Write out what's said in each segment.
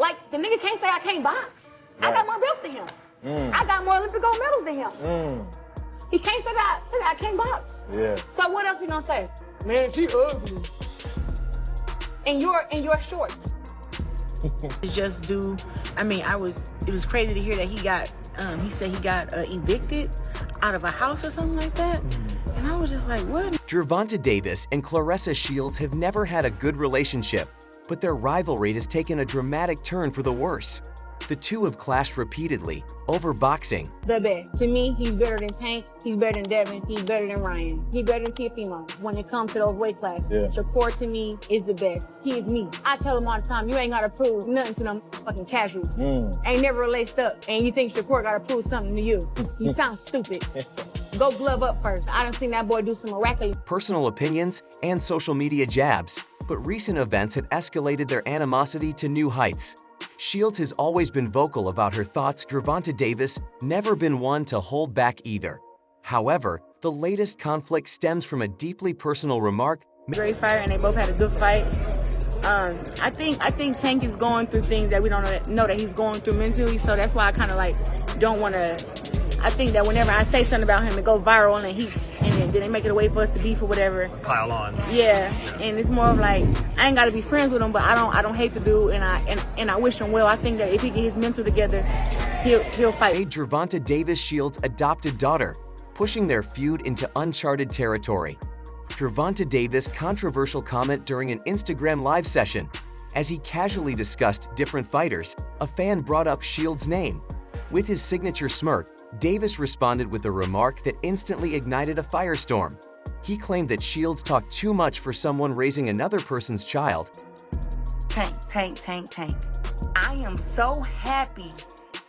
Like, the nigga can't say I can't box. Right. I got more belts than him. I got more Olympic gold medals than him. He can't say that I can't box. Yeah. So what else he gonna say? Man, she ugly. And you're short. Just do, I mean, it was crazy to hear that he said he got evicted out of a house or something like that. And I was just like, what? Gervonta Davis and Claressa Shields have never had a good relationship, but their rivalry has taken a dramatic turn for the worse. The two have clashed repeatedly over boxing. The best. To me, he's better than Tank, he's better than Devin, he's better than Ryan, he's better than Tiafimo when it comes to those weight classes. Yeah. Shakur to me is the best. He is me. I tell him all the time, you ain't gotta prove nothing to them fucking casuals. Ain't never laced up, and you think Shakur gotta prove something to you. You sound stupid. Go glove up first. I done seen that boy do some miraculous. Personal opinions and social media jabs, but recent events have escalated their animosity to new heights. Shields has always been vocal about her thoughts. Gervonta Davis never been one to hold back either. However, the latest conflict stems from a deeply personal remark. Great fighter, and they both had a good fight. I think Tank is going through things that we don't know that he's going through mentally, so that's why I kind of like don't want to. I think that whenever I say something about him, it go viral, and then they make it a way for us to beef or whatever. Pile on. Yeah, and it's more of like I ain't got to be friends with him, but I don't hate the dude, and I wish him well. I think that if he get his mental together, he'll fight. Gervonta Davis Shields' adopted daughter, pushing their feud into uncharted territory. Gervonta Davis' controversial comment during an Instagram live session. As he casually discussed different fighters, a fan brought up Shields' name. With his signature smirk, Davis responded with a remark that instantly ignited a firestorm. He claimed that Shields talked too much for someone raising another person's child. Tank. I am so happy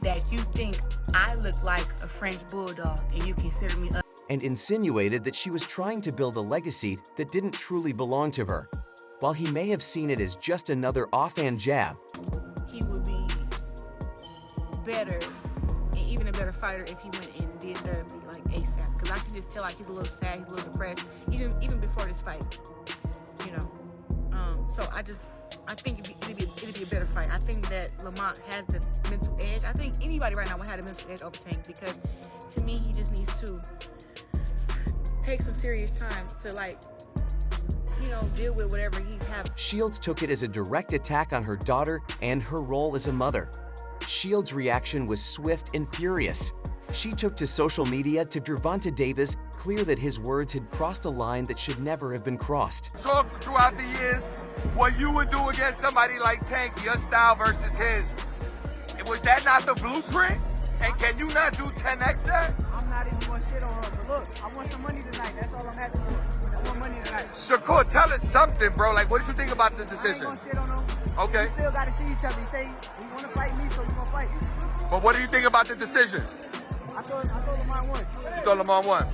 that you think I look like a French bulldog and you consider me ugly. And insinuated that she was trying to build a legacy that didn't truly belong to her. While he may have seen it as just another offhand jab, He would be better, and even a better fighter if he went and did therapy like ASAP. Because I can just tell like he's a little sad, he's a little depressed, even before this fight, you know. So I think it'd be a better fight. I think that Lamont has the mental edge. I think anybody right now would have the mental edge over Tank, because to me he just needs to take some serious time to deal with whatever he's having. Shields took it as a direct attack on her daughter and her role as a mother. Shields' reaction was swift and furious. She took to social media to Gervonta Davis, clear that his words had crossed a line that should never have been crossed. Talk throughout the years, what you would do against somebody like Tank, your style versus his. Was that not the blueprint? And can you not do 10x that? I'm not even gonna shit on her, but look, I want some money tonight. That's all I'm asking for. I want money tonight. Shakur, tell us something, bro. Like, what did you think about the I ain't decision? gonna shit on him. Okay. We still gotta see each other. He say he wanna fight me, so we gonna fight. But what do you think about the decision? I told him I won. You told him on one.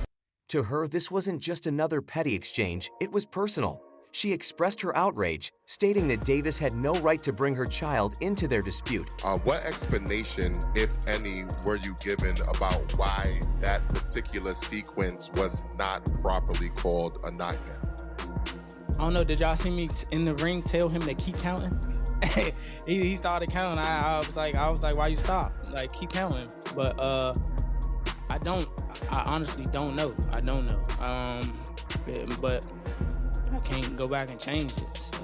To her, this wasn't just another petty exchange, it was personal. She expressed her outrage, stating that Davis had no right to bring her child into their dispute. What explanation, if any, were you given about why that particular sequence was not properly called a knockdown? I don't know, did y'all see me in the ring tell him to keep counting? he started counting. I was like, why you stop? Like, keep counting. But I honestly don't know. I don't know. But I can't go back and change it. So.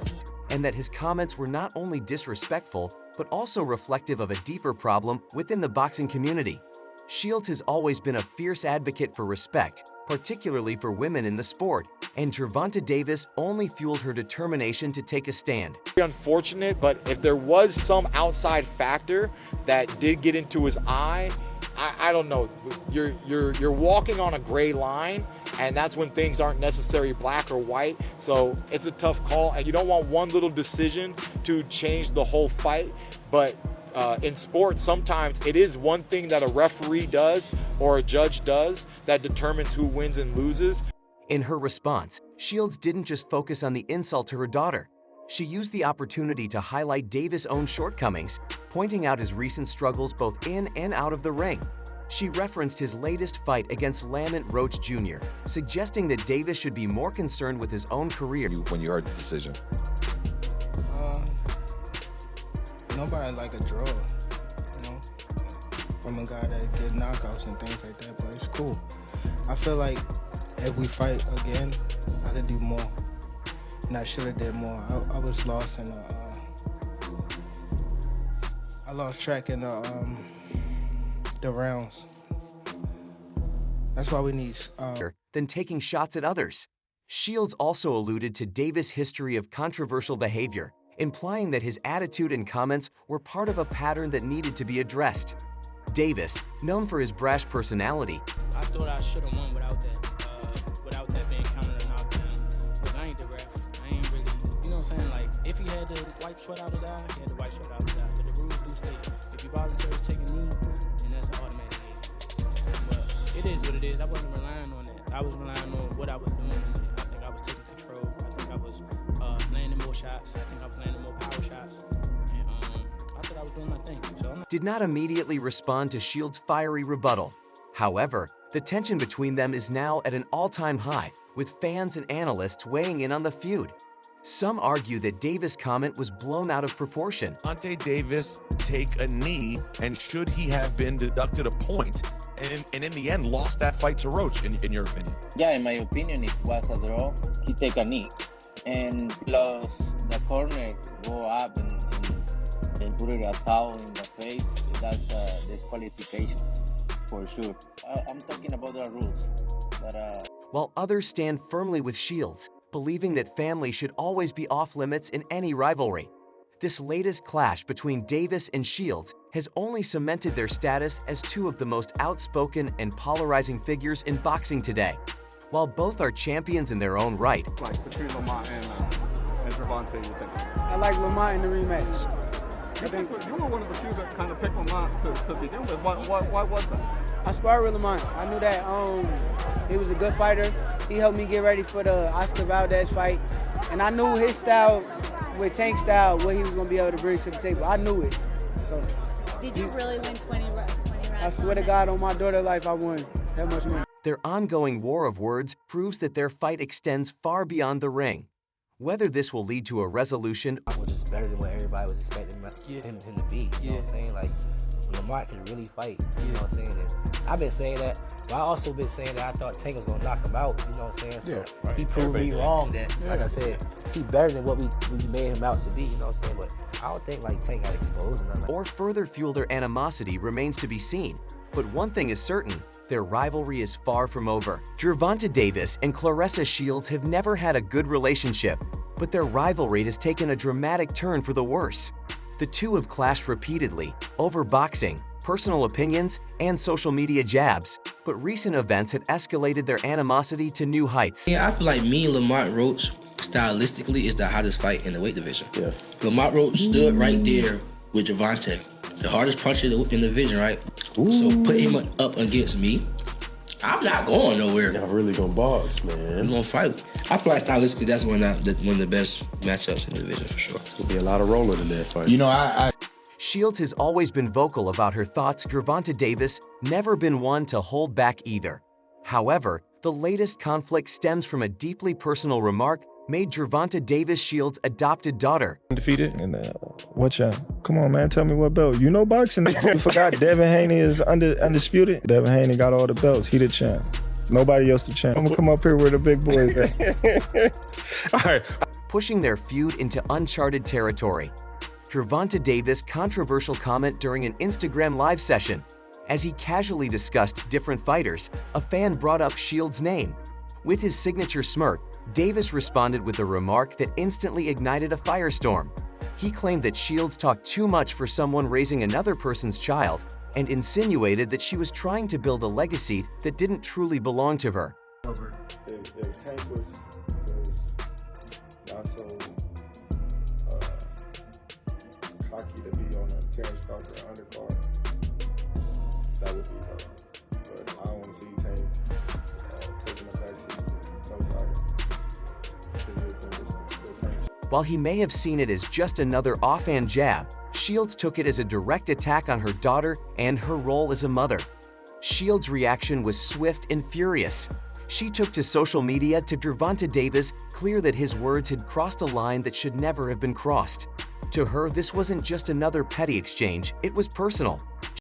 And that his comments were not only disrespectful, but also reflective of a deeper problem within the boxing community. Shields has always been a fierce advocate for respect, particularly for women in the sport, and Gervonta Davis only fueled her determination to take a stand. Unfortunate, but if there was some outside factor that did get into his eye, I don't know. You're walking on a gray line, and that's when things aren't necessarily black or white. So it's a tough call, and you don't want one little decision to change the whole fight. But in sports, sometimes it is one thing that a referee does or a judge does that determines who wins and loses. In her response, Shields didn't just focus on the insult to her daughter. She used the opportunity to highlight Davis' own shortcomings, pointing out his recent struggles both in and out of the ring. She referenced his latest fight against Lamont Roach Jr., suggesting that Davis should be more concerned with his own career. When you heard the decision? nobody like a draw, you know, from a guy that did knockouts and things like that, but it's cool. I feel like if we fight again, I could do more, and I should have did more. I was lost in I lost track in the rounds. That's why we need than taking shots at others. Shields also alluded to Davis' history of controversial behavior, implying that his attitude and comments were part of a pattern that needed to be addressed. Davis, known for his brash personality, I thought I should have won without that being counted a knockdown. Look, I ain't the ref. I ain't really, you know what I'm saying? Like, if he had the white sweat out his eye, he had the white sweat out his eye. But the rules do state, if you voluntarily take a knee, then that's an automatic hit. But it is what it is. I wasn't relying on that. I was relying on what I was doing. I think I was taking control. I think I was landing more shots. I think I was landing more power shots. And I thought I was doing my thing. So did not immediately respond to Shields' fiery rebuttal. However, the tension between them is now at an all-time high, with fans and analysts weighing in on the feud. Some argue that Davis' comment was blown out of proportion. Gervonta Davis take a knee, and should he have been deducted a point, and in the end lost that fight to Roach, in your opinion? Yeah, in my opinion, it was a draw. He take a knee, and plus the corner go up and put it a towel in the face. That's disqualification for sure. I'm talking about the rules, but while others stand firmly with Shields, believing that family should always be off limits in any rivalry. This latest clash between Davis and Shields has only cemented their status as two of the most outspoken and polarizing figures in boxing today. While both are champions in their own right, like between Lamont and Gervonta, you think? I like Lamont in the rematch. I think you were one of the few that kind of picked Lamont to begin with. Why was that? I sparred with Lamont. I knew that he was a good fighter. He helped me get ready for the Oscar Valdez fight. And I knew his style, with Tank's style, what he was going to be able to bring to the table. I knew it. So, did you really win 20 rounds? I swear to God, on my daughter's life, I won that much money. Their ongoing war of words proves that their fight extends far beyond the ring. Whether this will lead to a resolution was just better than what everybody was expecting him to be. You know what I'm saying? Like, Lamont can really fight. You know what I'm saying? And I've been saying that, but I also been saying that I thought Tank was gonna knock him out. You know what I'm saying? So he proved me wrong. That, like I said, he better than what we made him out to be. You know what I'm saying? But I don't think like Tank got exposed or further fuel their animosity remains to be seen. But one thing is certain, their rivalry is far from over. Gervonta Davis and Claressa Shields have never had a good relationship, but their rivalry has taken a dramatic turn for the worse. The two have clashed repeatedly over boxing, personal opinions, and social media jabs, but recent events have escalated their animosity to new heights. Yeah, I feel like me and Lamont Roach, stylistically, is the hottest fight in the weight division. Yeah. Lamont Roach stood right there with Gervonta, the hardest puncher in the division, right? Ooh. So put him up against me, I'm not going nowhere. Y'all really gonna box, man. We're gonna fight. I feel like stylistically, that's one of the best matchups in the division for sure. There'll be a lot of rolling in that fight. You know, Shields has always been vocal about her thoughts. Gervonta Davis never been one to hold back either. However, the latest conflict stems from a deeply personal remark made Gervonta Davis Shields' adopted daughter. Undefeated? And what y'all? Come on, man, tell me what belt. You know boxing. You forgot Devin Haney is undisputed. Devin Haney got all the belts. He the champ. Nobody else the champ. I'm gonna come up here where the big boys at. All right. Pushing their feud into uncharted territory. Gervonta Davis' controversial comment during an Instagram live session. As he casually discussed different fighters, a fan brought up Shields' name. With his signature smirk, Davis responded with a remark that instantly ignited a firestorm. He claimed that Shields talked too much for someone raising another person's child and insinuated that she was trying to build a legacy that didn't truly belong to her. If Tank was not so cocky to be on a Terrence Crawford undercard, that would be her. But I don't want to see Tank taking a backseat to no fighter. While he may have seen it as just another offhand jab, Shields took it as a direct attack on her daughter and her role as a mother. Shields' reaction was swift and furious. She took to social media to Gervonta Davis, clear that his words had crossed a line that should never have been crossed. To her, this wasn't just another petty exchange, it was personal.